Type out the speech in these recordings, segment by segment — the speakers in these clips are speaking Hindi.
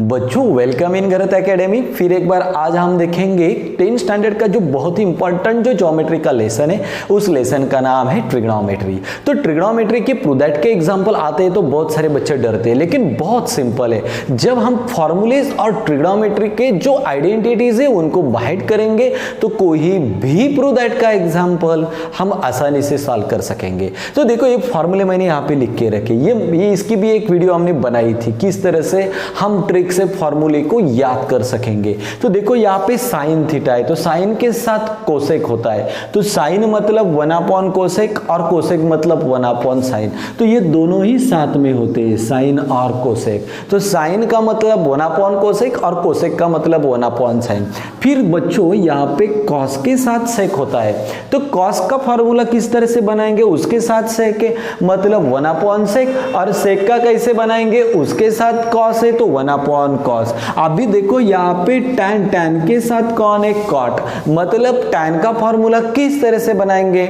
बच्चों वेलकम इन गरत एकेडमी। फिर एक बार आज हम देखेंगे 10th स्टैंडर्ड का जो बहुत ही इंपॉर्टेंट जो ज्योमेट्री का लेसन है, उस लेसन का नाम है ट्रिग्नोमेट्री। तो ट्रिग्नोमेट्री के प्रूदैट के एग्जांपल आते हैं तो बहुत सारे बच्चे डरते हैं, लेकिन बहुत सिंपल है। जब हम फॉर्मूलेज और ट्रिग्नोमेट्री के जो आइडेंटिटीज है उनको बाइट करेंगे तो कोई भी प्रूदैट का एग्जाम्पल हम आसानी से सॉल्व कर सकेंगे। तो देखो ये फॉर्मूले मैंने यहाँ पे लिख के रखे, ये इसकी भी एक वीडियो हमने बनाई थी, किस तरह से हम ट्रिक से फॉर्मूले को याद कर सकेंगे। तो देखो यहाँ पे साइन थीटा है, तो साइन के साथ कोसेक होता है, तो साइन मतलब 1 कोसेक और कोसेक मतलब 1 साइन, तो ये दोनों ही साथ में होते हैं, साइन और कोसेक। तो साइन का मतलब 1 कोसेक और कोसेक का मतलब 1 साइन। फिर बच्चों यहाँ पे कॉस के साथ सेक होता है, तो कॉस का फॉर्मूला किस तरह से बनाएंगे, उसके साथ सेक है मतलब 1 सेक, और सेक का कैसे बनाएंगे, उसके साथ कॉस है तो 1 कॉस। अभी देखो यहाँ पे tan, tan के साथ कौन है, कॉट, मतलब tan का फॉर्मूला किस तरह से बनाएंगे,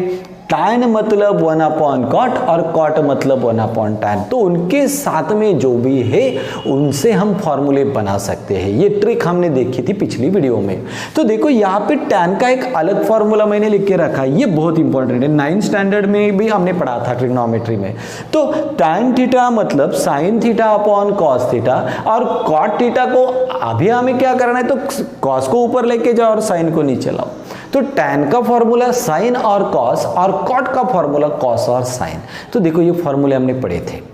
tan मतलब 1 कॉट और कॉट मतलब 1 tan। तो उनके साथ में जो भी है उनसे हम फॉर्मूले बना सकते हैं। ये ट्रिक हमने देखी थी पिछली वीडियो में। तो देखो यहाँ पे tan का एक अलग फॉर्मूला मैंने लिख के रखा है, ये बहुत इंपॉर्टेंट है, 9th स्टैंडर्ड में भी हमने पढ़ा था ट्रिग्नोमेट्री में। तो tan थीटा मतलब sine theta upon cos theta, और कॉट थीटा को अभी हमें क्या करना है, तो कॉस को ऊपर लेके जाओ और साइन को नीचे लाओ। तो tan का फॉर्मूला साइन और कॉस, और कॉट का फॉर्मूला कॉस और साइन। तो देखो ये फॉर्मूले हमने पढ़े थे।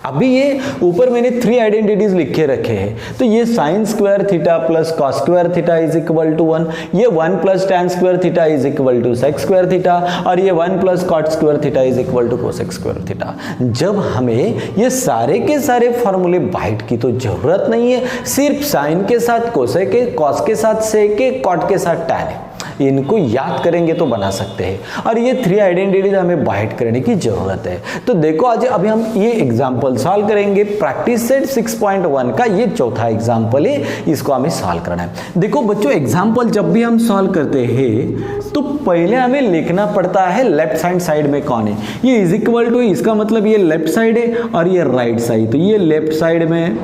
अभी ये ऊपर मैंने 3 आइडेंटिटीज लिख के रखे हैं। तो ये sine square theta plus cos square theta is equal to 1, ये 1 plus tan square theta is equal to sec square theta, और ये 1 plus cot square theta is equal to cosec square theta. जब हमें ये सारे के सारे फॉर्मूले बाइट की तो जरूरत नहीं है, सिर्फ साइन के साथ कोसेक है, कॉस के साथ सेक है, कॉट के साथ tan है, इनको याद करेंगे तो बना सकते हैं। और ये 3 आइडेंटिटीज हमें बाइट करने की जरूरत है। तो देखो आज अभी हम ये एग्जांपल सॉल्व करेंगे, प्रैक्टिस सेट 6.1 का ये चौथा एग्जांपल है, इसको हमें सॉल्व करना है। देखो बच्चों एग्जांपल जब भी हम सॉल्व करते हैं तो पहले हमें लिखना पड़ता है लेफ्ट हैंड साइड में कौन है, ये इज इक्वल टू, इसका मतलब ये लेफ्ट साइड है और ये राइट साइड, तो ये लेफ्ट साइड में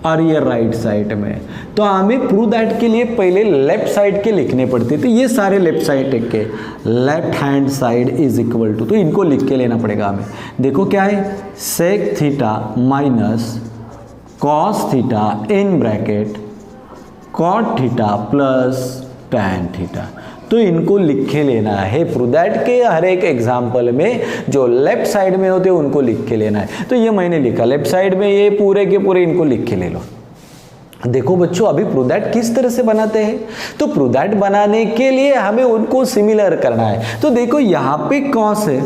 और ये राइट साइड में। तो हमें प्रूव दैट के लिए पहले लेफ्ट साइड के लिखने पड़ते, तो ये सारे लेफ्ट साइड के left hand side is equal to, तो इनको लिख के लेना पड़ेगा हमें। देखो क्या है, sec theta minus cos theta in bracket cot theta plus tan theta. तो इनको लिख के लेना है, प्रूदैट के हर एक एग्जाम्पल में जो लेफ्ट साइड में होते हैं उनको लिख के लेना है। तो ये मैंने लिखा लेफ्ट साइड में, ये पूरे के पूरे इनको लिख के ले लो। देखो बच्चों अभी प्रूदैट किस तरह से बनाते हैं, तो प्रूदैट बनाने के लिए हमें उनको सिमिलर करना है। तो देखो यहाँ पे कॉस है,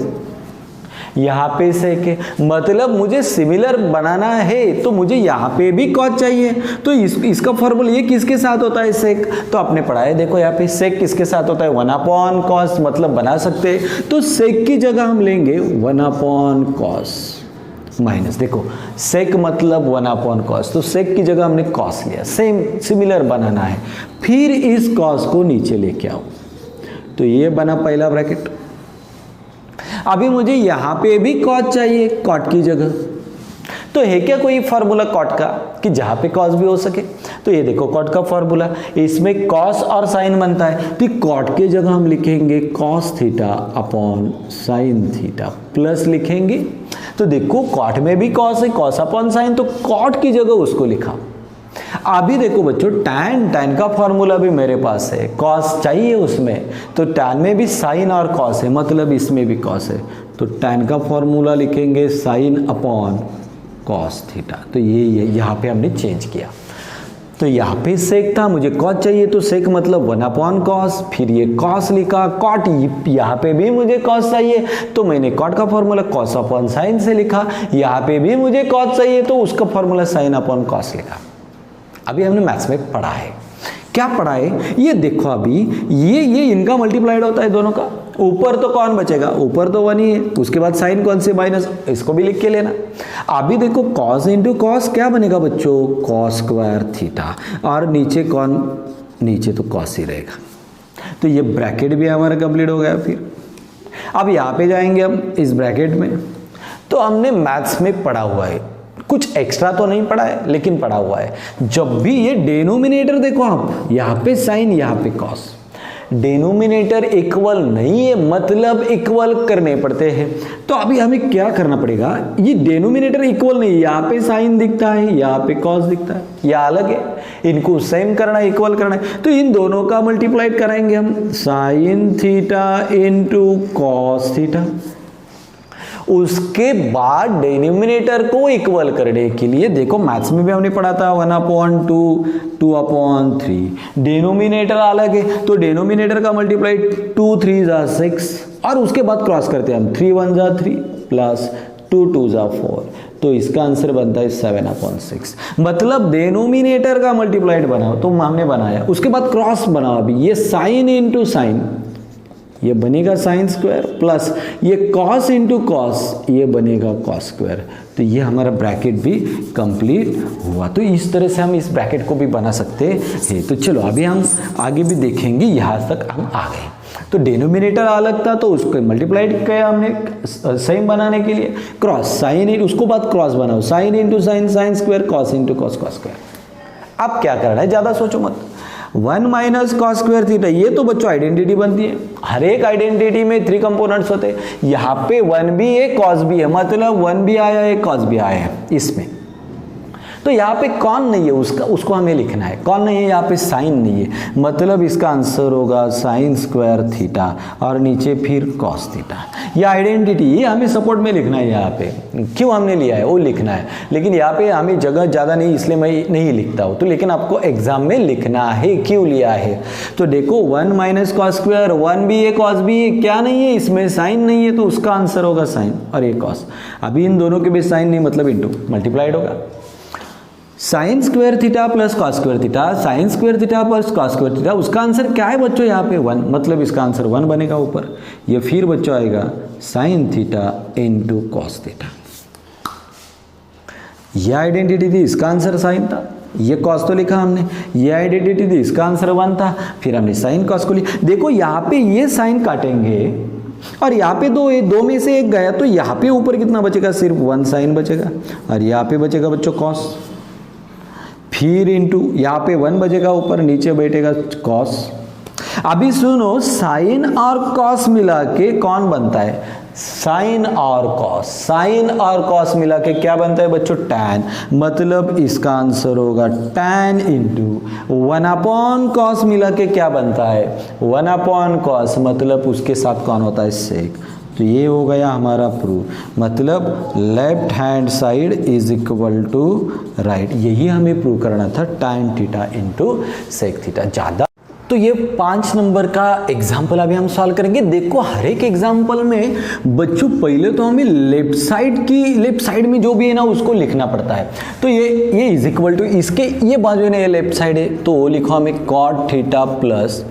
यहाँ पे सेक है, मतलब मुझे सिमिलर बनाना है तो मुझे यहाँ पे भी कॉस चाहिए। तो इसका फॉर्मूला ये किसके साथ होता है, सेक, तो आपने पढ़ा है। देखो यहाँ पे सेक किसके साथ होता है, 1 कॉस, मतलब बना सकते हैं। तो सेक की जगह हम लेंगे 1 कॉस माइनस, देखो सेक मतलब 1 कॉस, तो सेक की जगह हमने कॉस लिया, सेम सिमिलर बनाना है। फिर इस कॉस को नीचे लेके आओ, तो ये बना पहला ब्रैकेट। अभी मुझे यहाँ पे भी कॉस चाहिए कॉट की जगह, तो है क्या कोई फार्मूला कॉट का कि जहाँ पे कॉस भी हो सके, तो ये देखो कॉट का फार्मूला, इसमें कॉस और साइन बनता है, तो कॉट के जगह हम लिखेंगे cos theta upon sine theta plus लिखेंगे। तो देखो कॉट में भी कॉस है, कॉस अपॉन साइन, तो कॉट की जगह उसको लिखा। अभी देखो बच्चों tan का फॉर्मूला भी मेरे पास है, कॉस चाहिए उसमें, तो tan में भी साइन और कॉस है, मतलब इसमें भी कॉस है, तो tan का फॉर्मूला लिखेंगे साइन अपॉन कॉस थीटा। तो ये यहाँ पे हमने चेंज किया। तो यहाँ पे सेक था, मुझे कॉस चाहिए, तो सेक मतलब 1 कॉस, फिर ये कॉस लिखा, कॉट यहाँ पे भी मुझे कॉस चाहिए, तो मैंने कॉट का फॉर्मूला कॉस अपॉन साइन से लिखा। यहाँ पे भी मुझे कॉस चाहिए, तो उसका फॉर्मूला साइन अपॉन कॉस लिखा। अभी हमने मैथ्स में पढ़ा है, क्या पढ़ा है ये देखो। अभी ये इनका मल्टीप्लाइड होता है दोनों का, ऊपर तो कौन बचेगा, ऊपर तो 1 ही है, उसके बाद साइन कौन से माइनस, इसको भी लिख के लेना। अभी देखो कॉस इंटू कॉस क्या बनेगा बच्चों, कॉस स्क्वायर थीटा, और नीचे कौन, नीचे तो कॉस ही रहेगा। तो ये ब्रैकेट भी हमारा कंप्लीट हो गया। फिर अब यहाँ पे जाएंगे हम इस ब्रैकेट में, तो हमने मैथ्स में पढ़ा हुआ है कुछ एक्स्ट्रा तो नहीं पड़ा है लेकिन पड़ा हुआ है। जब भी ये डेनोमिनेटर देखो आप, यहाँ पे साइन यहाँ पे कॉस, डेनोमिनेटर इक्वल नहीं है मतलब इक्वल करने पड़ते हैं। तो अभी हमें क्या करना पड़ेगा, ये डेनोमिनेटर इक्वल नहीं है, यहाँ पे साइन दिखता है यहाँ पे कॉस दिखता है, यह अलग है, इनको सेम करना है, इक्वल करना है। तो इन दोनों का मल्टीप्लाइड कराएंगे हम, sine theta into cos theta. उसके बाद डेनोमिनेटर को इक्वल करने के लिए देखो मैथ्स में भी हमने पढ़ा था 1/2, 2/3। डेनोमिनेटर अलग है तो डेनोमिनेटर का मल्टीप्लाइड 2 3 जा 6 और उसके बाद क्रॉस करते हैं हम, 3 1 जा 3 प्लस 2 2 जा 4। तो इसका आंसर बनता है 7/6। मतलब डेनोमिनेटर का मल्टीप्लाइड बनाओ तो हमने बनाया, उसके बाद क्रॉस बनाओ। अभी ये साइन इंटू साइन ये बनेगा साइन स्क्वायर प्लस ये कॉस इंटू कॉस ये बनेगा कॉस स्क्वायर। तो ये हमारा ब्रैकेट भी कंप्लीट हुआ। तो इस तरह से हम इस ब्रैकेट को भी बना सकते हैं। तो चलो अभी हम आगे भी देखेंगे, यहाँ तक हम आ गए। तो डेनोमिनेटर अलग था तो उसको मल्टीप्लाइड किया हमने सेम बनाने के लिए, क्रॉस साइन उसको बाद क्रॉस बनाओ, sine into sine sine square, cos into cos cos square. अब क्या करना है, ज़्यादा सोचो मत, 1 माइनस कॉस स्क्वायर थीटा। ये तो बच्चों आइडेंटिटी बनती है, हर एक आइडेंटिटी में 3 कंपोनेंट्स होते हैं। यहाँ पे 1 भी है कॉस भी है, मतलब 1 भी आया है कॉस भी आया है इसमें। तो यहाँ पे कौन नहीं है उसको हमें लिखना है, कौन नहीं है यहाँ पे, साइन नहीं है, मतलब इसका आंसर होगा साइन स्क्वायर थीटा और नीचे फिर कॉस थीटा। ये आइडेंटिटी ये हमें सपोर्ट में लिखना है, यहाँ पे क्यों हमने लिया है वो लिखना है, लेकिन यहाँ पे हमें जगह ज़्यादा नहीं इसलिए मैं नहीं लिखता हूँ। तो लेकिन आपको एग्जाम में लिखना है क्यों लिया है। तो देखो 1 माइनस कॉस स्क्वायर, 1 भी है कॉस भी है, क्या नहीं है इसमें, साइन नहीं है, तो उसका आंसर होगा साइन और ये कॉस। अभी इन दोनों के बीच साइन नहीं मतलब इंटू मल्टीप्लाइड होगा, sign square theta plus cos square theta, sign square theta plus cos square theta. उसका आंसर क्या है बच्चों, यहाँ पे 1, मतलब इसका आंसर 1 बनेगा ऊपर। ये फिर बच्चों आएगा sine theta into cos theta. ये आइडेंटिटी थी, इसका आंसर साइन था, ये कॉस तो लिखा हमने, ये आइडेंटिटी थी, इसका आंसर 1 था, फिर हमने साइन कॉस को लिखा। देखो यहाँ पे ये साइन काटेंगे और यहाँ पे दो में से एक गया, तो यहाँ पे ऊपर कितना बचेगा, सिर्फ 1 साइन बचेगा और यहाँ पे बचेगा बच्चों कॉस, फिर इंटू यहाँ पे 1 बचेगा ऊपर, नीचे बैठेगा कॉस। अभी सुनो, साइन और कॉस मिला के कौन बनता है, साइन और कॉस। साइन और कॉस मिला के क्या बनता है बच्चों, टैन, मतलब इसका आंसर होगा टैन इंटू 1 कॉस मिला के क्या बनता है 1 कॉस, मतलब उसके साथ कौन होता है, सेक। तो ये हो गया हमारा प्रूफ, मतलब left hand side is equal to right. यही हमें प्रूव करना था, tan theta into sec theta. ज़्यादा तो ये 5 नंबर का एग्जाम्पल अभी हम सॉल्व करेंगे। देखो हर एक एग्जाम्पल में बच्चों पहले तो हमें लेफ्ट साइड में जो भी है ना उसको लिखना पड़ता है। तो ये इज इक्वल टू, इसके ये बाजू ने ये लेफ्ट साइड है तो वो लिखो हमें cot theta plus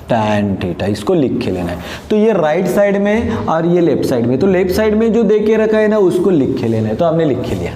tan theta, इसको लिख के लेना है। तो ये राइट साइड में और ये लेफ्ट साइड में, तो लेफ्ट साइड में जो दे के रखा है ना उसको लिख के लेना है, तो हमने लिख के लिया।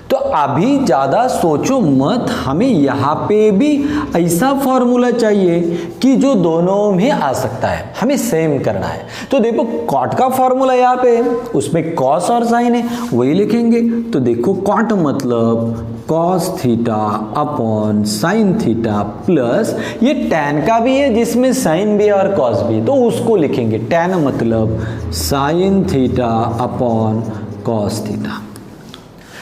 तो अभी ज़्यादा सोचो मत, हमें यहाँ पे भी ऐसा फॉर्मूला चाहिए कि जो दोनों में आ सकता है, हमें सेम करना है। तो देखो कॉट का फॉर्मूला यहाँ पे है, उसमें कॉस और साइन है, वही लिखेंगे। तो देखो कॉट मतलब cos theta upon sine theta plus ये टैन का भी है जिसमें साइन भी है और कॉस भी है, तो उसको लिखेंगे टैन मतलब sine theta upon cos theta.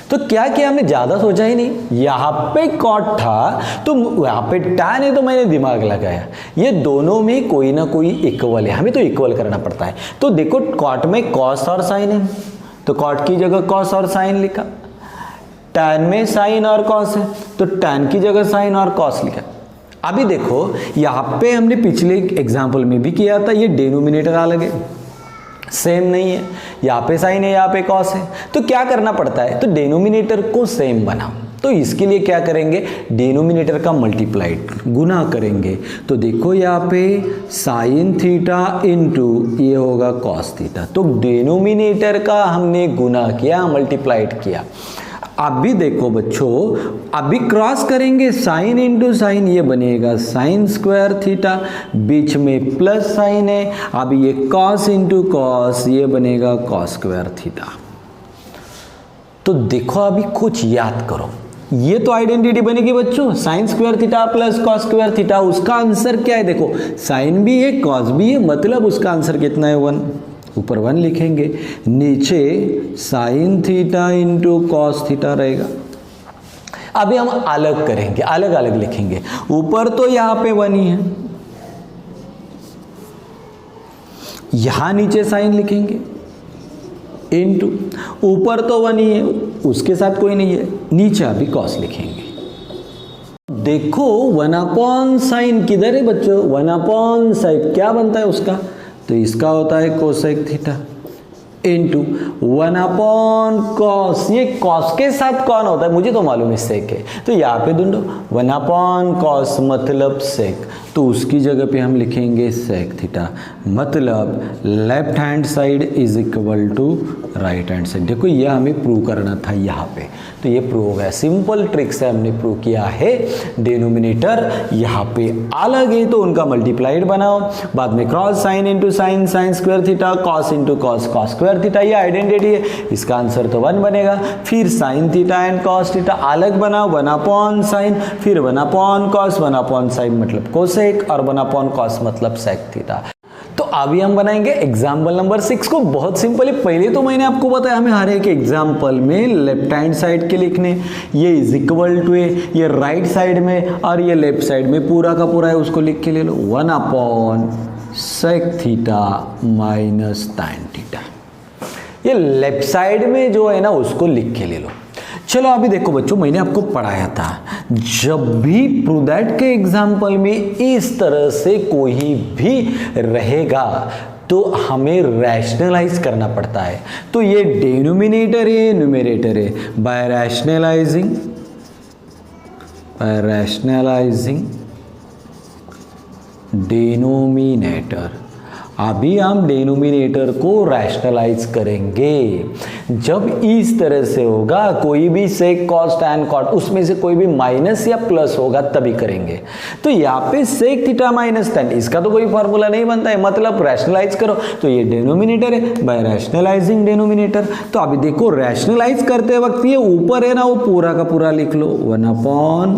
तो क्या किया हमने, ज़्यादा सोचा ही नहीं, यहाँ पे कॉट था तो यहाँ पे टैन है तो मैंने दिमाग लगाया, ये दोनों में कोई ना कोई इक्वल है, हमें तो इक्वल करना पड़ता है। तो देखो कॉट में कॉस और साइन है तो कॉट की जगह कॉस और साइन लिखा, टैन में साइन और कॉस है तो टैन की जगह साइन और कॉस लिखा। अभी देखो यहाँ पे हमने पिछले एग्जाम्पल में भी किया था, ये डिनोमिनेटर अलग है, सेम नहीं है, यहाँ पे साइन है यहाँ पे कॉस है, तो क्या करना पड़ता है, तो डिनोमिनेटर को सेम बनाओ। तो इसके लिए क्या करेंगे, डिनोमिनेटर का मल्टीप्लाइड गुना करेंगे। तो देखो यहाँ पे साइन थीटा इंटू ये होगा कॉस थीटा, तो डिनोमिनेटर का हमने गुना किया, मल्टीप्लाइड किया। अभी देखो बच्चों, अभी क्रॉस करेंगे, साइन इंटू साइन ये बनेगा साइन स्क्वायर थीटा, बीच में प्लस साइन है, अभी ये कॉस इंटू कॉस ये बनेगा कॉस स्क्वायर थीटा। तो देखो अभी कुछ याद करो, ये तो आइडेंटिटी बनेगी बच्चों, sign square theta plus cos square theta. उसका आंसर क्या है, देखो साइन भी है कॉस भी है, मतलब उसका आंसर कितना है 1। ऊपर 1 लिखेंगे, नीचे sine theta into cos theta रहेगा। अभी हम अलग करेंगे, अलग अलग लिखेंगे। ऊपर तो यहां पे 1 ही है, यहां नीचे साइन लिखेंगे इनटू, ऊपर तो 1 ही है, उसके साथ कोई नहीं है, नीचे अभी कॉस लिखेंगे। देखो 1 साइन किधर है बच्चों, 1 साइन क्या बनता है उसका, तो इसका होता है कोसेक थीटा इंटू 1 कॉस। ये कॉस के साथ कौन होता है मुझे तो मालूम है, सेक है, तो यहाँ पे ढूंढो 1 कॉस मतलब सेक, तो उसकी जगह पे हम लिखेंगे सेक थीटा, मतलब left hand side is equal to right hand side. देखो ये हमें प्रूव करना था यहाँ पे, तो ये प्रूव हो गया, सिंपल ट्रिक से हमने प्रूव किया है। डिनोमिनेटर यहाँ पे अलग है तो उनका मल्टीप्लाइड बनाओ, बाद में cross sine into sine, sign square theta, cos into cos, cos square theta, ये आइडेंटिटी है, इसका आंसर तो 1 बनेगा। फिर sine theta and cos theta अलग बनाओ, 1 साइन, फिर 1 कॉस, 1 साइन मतलब कोसेक, और 1 कॉस मतलब सेक थीटा। तो अभी हम बनाएंगे एग्जाम्पल नंबर 6 को। बहुत सिंपल है, पहले तो मैंने आपको बताया हमें हर एक एग्जाम्पल में लेफ्ट हैंड साइड के लिखने, ये इज इक्वल टू है, ये राइट साइड में और ये लेफ्ट साइड में पूरा का पूरा है, उसको लिख के ले लो 1 sec theta minus tan theta. ये लेफ्ट साइड में जो है ना उसको लिख के ले लो। चलो अभी देखो बच्चों, मैंने आपको पढ़ाया था, जब भी प्रूदैट के एग्जाम्पल में इस तरह से कोई भी रहेगा तो हमें रैशनलाइज करना पड़ता है। तो ये डिनोमिनेटर है, न्यूमरेटर है, बाय रैशनलाइजिंग डिनोमिनेटर। अभी हम डिनोमिनेटर को रैशनलाइज करेंगे। जब इस तरह से होगा, कोई भी सेक कॉस टैन कॉट, उसमें से कोई भी माइनस या प्लस होगा तभी करेंगे। तो यहाँ पे सेक थीटा माइनस टैन, इसका तो कोई फॉर्मूला नहीं बनता है, मतलब रैशनलाइज करो, तो ये डिनोमिनेटर है, बाय रैशनलाइजिंग डिनोमिनेटर। तो अभी देखो रैशनलाइज करते वक्त ये ऊपर है ना, वो पूरा का पूरा लिख लो 1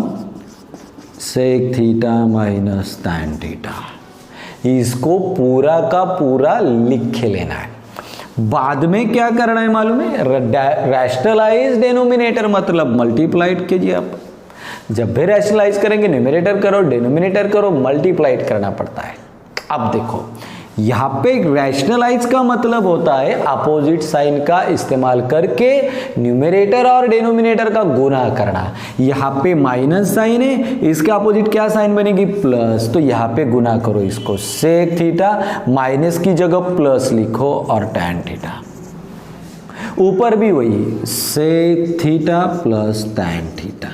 sec theta minus tan theta, इसको पूरा का पूरा लिख के लेना है। बाद में क्या करना है मालूम है, रैशनलाइज डिनोमिनेटर मतलब मल्टीप्लाइड कीजिए आप। जब भी रैशनलाइज करेंगे न्यूमरेटर करो, डिनोमिनेटर करो, मल्टीप्लाइड करना पड़ता है। अब देखो यहाँ पे रैशनलाइज का मतलब होता है अपोजिट साइन का इस्तेमाल करके न्यूमरेटर और डिनोमिनेटर का गुना करना। यहाँ पे माइनस साइन है, इसके अपोजिट क्या साइन बनेगी, प्लस, तो यहाँ पे गुना करो इसको, सेक थीटा माइनस की जगह प्लस लिखो और tan थीटा। ऊपर भी वही sec theta plus tan theta.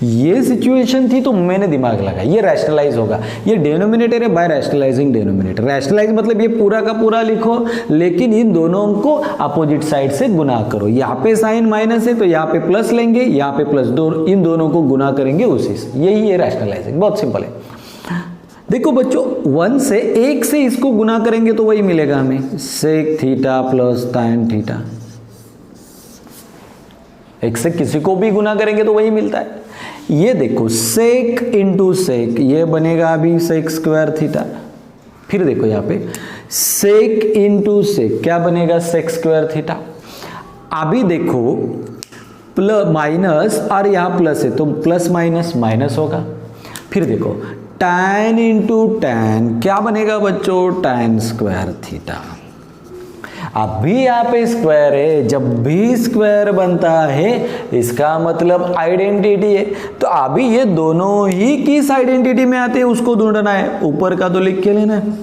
ये सिचुएशन थी तो मैंने दिमाग लगाया, ये रैशनलाइज होगा, ये डिनोमिनेटर है बाय रैशनलाइजिंग डिनोमिनेटर। रैशनलाइज मतलब ये पूरा का पूरा लिखो, लेकिन इन दोनों को अपोजिट साइड से गुना करो। यहाँ पे साइन माइनस है तो यहाँ पे प्लस लेंगे, यहाँ पे प्लस, इन दोनों को गुना करेंगे उसी से, यही है रैशनलाइजिंग। बहुत सिंपल है। देखो बच्चों 1 से 1 से इसको गुना करेंगे तो वही मिलेगा हमें, sec theta plus tan theta. 1 से किसी को भी गुना करेंगे तो वही मिलता है। ये देखो सेक इंटू सेक, ये बनेगा अभी सेक स्क्वायर थीटा। फिर देखो यहाँ पे सेक इंटू सेक क्या बनेगा, सेक स्क्वायर थीटा। अभी देखो प्लस माइनस और यहाँ प्लस है तो प्लस माइनस माइनस होगा। फिर देखो tan इंटू टैन क्या बनेगा बच्चों, tan स्क्वायर थीटा। अभी यहाँ पे स्क्वायर है, जब भी स्क्वायर बनता है इसका मतलब आइडेंटिटी है। तो अभी ये दोनों ही किस आइडेंटिटी में आते हैं उसको ढूंढना है। ऊपर का तो लिख के लेना है,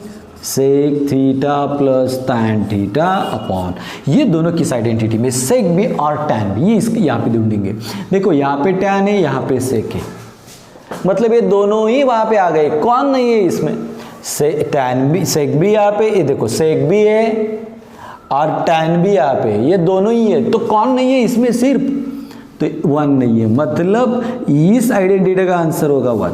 sec theta plus tan theta upon, ये दोनों किस आइडेंटिटी में, सेक भी और tan भी, ये इसके यहाँ पे ढूंढेंगे। देखो यहाँ पे tan है, यहाँ पे सेक है, मतलब ये दोनों ही वहां पे आ गए। कौन नहीं है इसमें, tan भी, सेक भी यहाँ पे, ये देखो सेक भी है और tan भी यहाँ पे, ये दोनों ही है। तो कौन नहीं है इसमें, सिर्फ तो 1 नहीं है, मतलब इस आइडेंटिटी का आंसर होगा 1।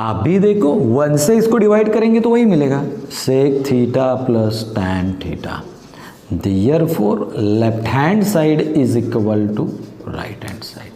अभी देखो 1 से इसको डिवाइड करेंगे तो वही मिलेगा, sec theta plus tan theta, therefore left hand side is equal to right hand side.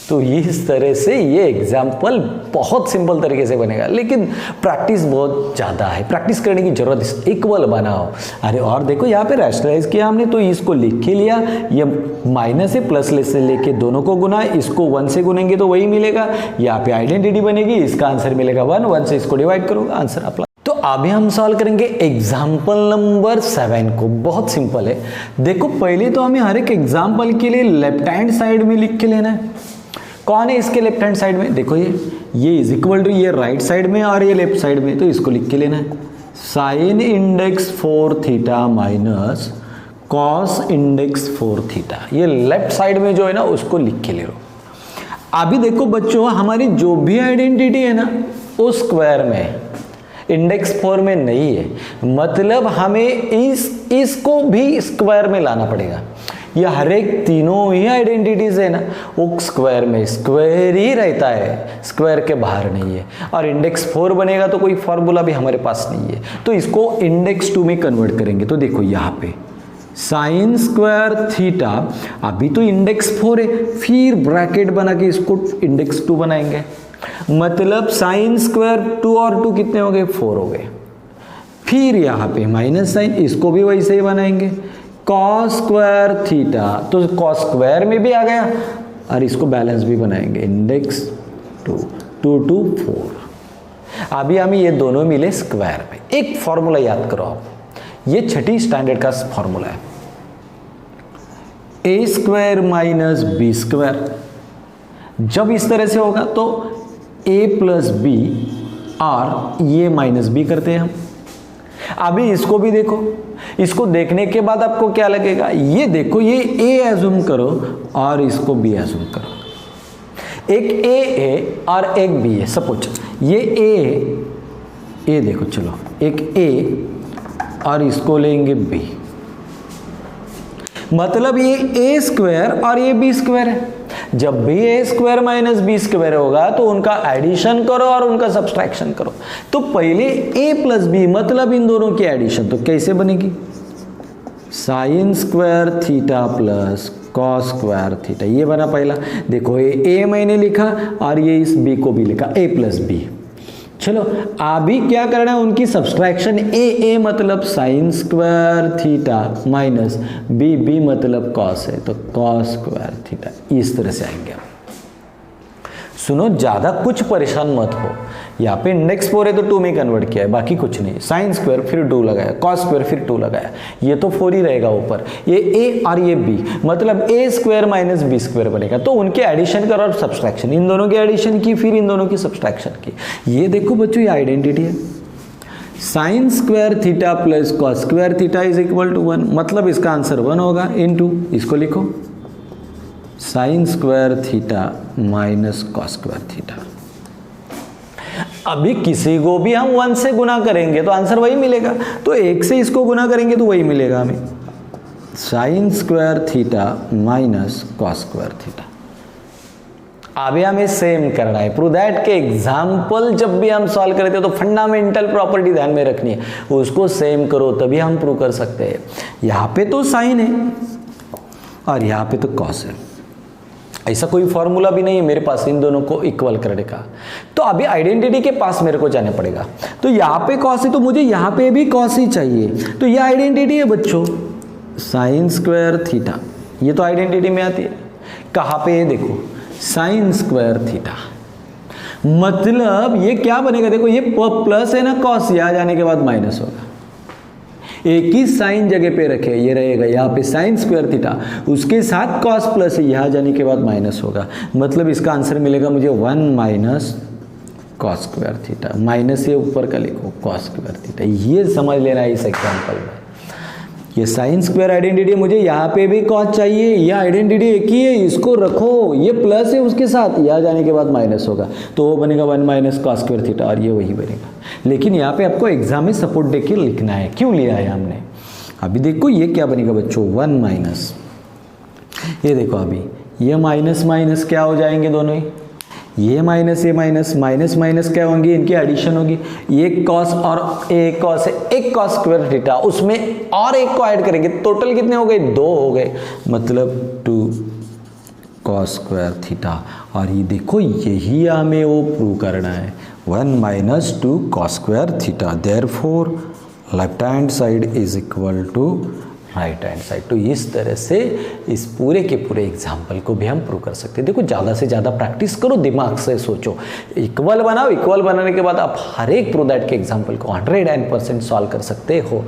तो इस तरह से ये एग्जाम्पल बहुत सिंपल तरीके से बनेगा, लेकिन प्रैक्टिस बहुत ज़्यादा है, प्रैक्टिस करने की जरूरत है। इक्वल बनाओ। अरे और देखो यहाँ पे रैशनलाइज किया हमने, तो इसको लिख के लिया, ये माइनस से प्लस से लेके दोनों को गुना, इसको 1 से गुनेंगे तो वही मिलेगा। यहाँ पे आइडेंटिटी बनेगी, इसका आंसर मिलेगा 1, 1 से इसको डिवाइड करोगे, आंसर अप्लाई। तो अभी हम सॉल्व करेंगे एग्जाम्पल नंबर 7 को। बहुत सिंपल है। देखो पहले तो हमें हर एक एग्जाम्पल के लिए लेफ्ट हैंड साइड में लिख के लेना है। कौन है इसके लेफ्ट हैंड साइड में? देखो ये इज इक्वल टू, ये राइट साइड में और ये लेफ्ट साइड में, तो इसको लिख के लेना है। Sine index 4 theta minus cos index 4 theta. ये लेफ्ट साइड में जो है ना उसको लिख के ले लो। अभी देखो बच्चों, हमारी जो भी आइडेंटिटी है ना वो स्क्वायर में है, इंडेक्स 4 में नहीं है। मतलब हमें इसको भी स्क्वायर में लाना पड़ेगा। ये हर एक तीनों ही आइडेंटिटीज है ना वो स्क्वायर में, स्क्वायर ही रहता है, स्क्वायर के बाहर नहीं है। और इंडेक्स 4 बनेगा तो कोई फॉर्मूला भी हमारे पास नहीं है, तो इसको इंडेक्स 2 में कन्वर्ट करेंगे। तो देखो यहाँ पे साइन स्क्वायर थीटा, अभी तो इंडेक्स 4 है, फिर ब्रैकेट बना के इसको इंडेक्स 2 बनाएंगे। मतलब साइन स्क्वायर 2 और 2 कितने हो गए? 4 हो गए। फिर यहाँ पे माइनस साइन, इसको भी वैसे ही बनाएंगे। कॉस स्क्वायर थीटा, तो कॉस स्क्वायर में भी आ गया, और इसको बैलेंस भी बनाएंगे, इंडेक्स 2, 2 to 4। अभी हमें ये दोनों मिले स्क्वायर में। एक फॉर्मूला याद करो आप, ये छठी स्टैंडर्ड का फॉर्मूला है, ए स्क्वायर माइनस बी स्क्वायर। जब इस तरह से होगा तो a प्लस बी और ये माइनस बी करते हैं हम। अभी इसको भी देखो, इसको देखने के बाद आपको क्या लगेगा? ये देखो, ये a एज्यूम करो और इसको b एज्यूम करो। एक a है और एक b है। सपोज ये a देखो, चलो एक a और इसको लेंगे b, मतलब ये a स्क्वायर और ये b स्क्वायर है। जब भी a square minus B square होगा तो उनका एडिशन करो और उनका सब्सट्रैक्शन करो। तो पहले a प्लस बी, मतलब इन दोनों की एडिशन, तो कैसे बनेगी? Sign square theta plus cos square theta, ये बना पहला। देखो ये a मैंने लिखा और ये इस b को भी लिखा, a प्लस बी। चलो अभी क्या करना है? उनकी सब्सट्रैक्शन, a मतलब sign square theta minus b मतलब कॉस है, तो कॉस स्क्वायर थीटा। इस तरह से आएंगे। सुनो, ज़्यादा कुछ परेशान मत हो। यहाँ पे इंडेक्स 4 है तो 2 में कन्वर्ट किया है, बाकी कुछ नहीं। साइन स्क्वायर फिर 2 लगाया, कॉस स्क्वायर फिर 2 लगाया, ये तो 4 ही रहेगा ऊपर। ये a और ये b, मतलब a square minus B square बनेगा। तो उनके एडिशन करो और सब्सट्रैक्शन, इन दोनों की एडिशन की फिर इन दोनों की सब्सट्रैक्शन की। ये देखो बच्चों, ये आइडेंटिटी है, sine square theta plus cos square theta is equal to 1, मतलब इसका आंसर 1 होगा। इनटू इसको लिखो, sine square theta minus cos square theta. अभी किसी को भी हम 1 से गुना करेंगे तो आंसर वही मिलेगा, तो 1 से इसको गुना करेंगे तो वही मिलेगा हमें, sign square theta minus cos square theta. अभी हमें सेम करना है। प्रूव दैट के एग्जाम्पल जब भी हम सॉल्व करते हैं तो फंडामेंटल प्रॉपर्टी ध्यान में रखनी है, उसको सेम करो तभी हम प्रूव कर सकते हैं। यहाँ पे तो साइन है और यहाँ पे तो कॉस है, ऐसा कोई फॉर्मूला भी नहीं है मेरे पास इन दोनों को इक्वल करने का। तो अभी आइडेंटिटी के पास मेरे को जाना पड़ेगा। तो यहाँ पे कॉस है तो मुझे यहाँ पे भी कॉस ही चाहिए। तो ये आइडेंटिटी है बच्चों, साइन स्क्वायर थीटा, ये तो आइडेंटिटी में आती है। कहाँ पे है? देखो साइन स्क्वायर थीटा, मतलब ये क्या बनेगा? देखो ये प्लस है ना कॉस, यहाँ जाने के बाद माइनस होगा। एक ही साइन जगह पे रखे, ये रहेगा यहाँ पे साइन स्क्वायर थीटा, उसके साथ कॉस प्लस है, यहाँ जाने के बाद माइनस होगा। मतलब इसका आंसर मिलेगा मुझे 1 minus cos square theta. Minus ये ऊपर का लिखो, कॉस स्क्वायर थीटा। ये समझ लेना है इस एग्जाम्पल में। ये साइन स्क्वायर आइडेंटिटी, मुझे यहाँ पे भी कॉस चाहिए, ये आइडेंटिटी एक ही है, इसको रखो, ये प्लस है उसके साथ, यहाँ जाने के बाद माइनस होगा, तो वो बनेगा 1 माइनस कॉस स्क्वायर थीटा, और ये वही बनेगा। लेकिन यहाँ पे आपको एग्जाम में सपोर्ट देके लिखना है, क्यों लिया है हमने। अभी देखो ये क्या बनेगा बच्चों, 1 माइनस, ये देखो अभी ये माइनस माइनस क्या हो जाएंगे दोनों ही, ये माइनस माइनस माइनस क्या होंगी, इनकी एडिशन होगी। ये कॉस और एक कॉस है, एक कॉस स्क्वायर थीटा, उसमें और एक को ऐड करेंगे, टोटल कितने हो गए, 2 हो गए, मतलब 2 कॉस स्क्वायर थीटा। और ये देखो यही हमें वो प्रूव करना है, 1 माइनस 2 cos square theta, therefore left hand side is equal to right hand side. तो इस तरह से इस पूरे के पूरे एग्जाम्पल को भी हम प्रूव कर सकते हैं। देखो ज़्यादा से ज़्यादा प्रैक्टिस करो, दिमाग से सोचो, इक्वल बनाओ, इक्वल बनाने के बाद आप हर एक प्रूव दैट के एग्जाम्पल को 100% सॉल्व कर सकते हो।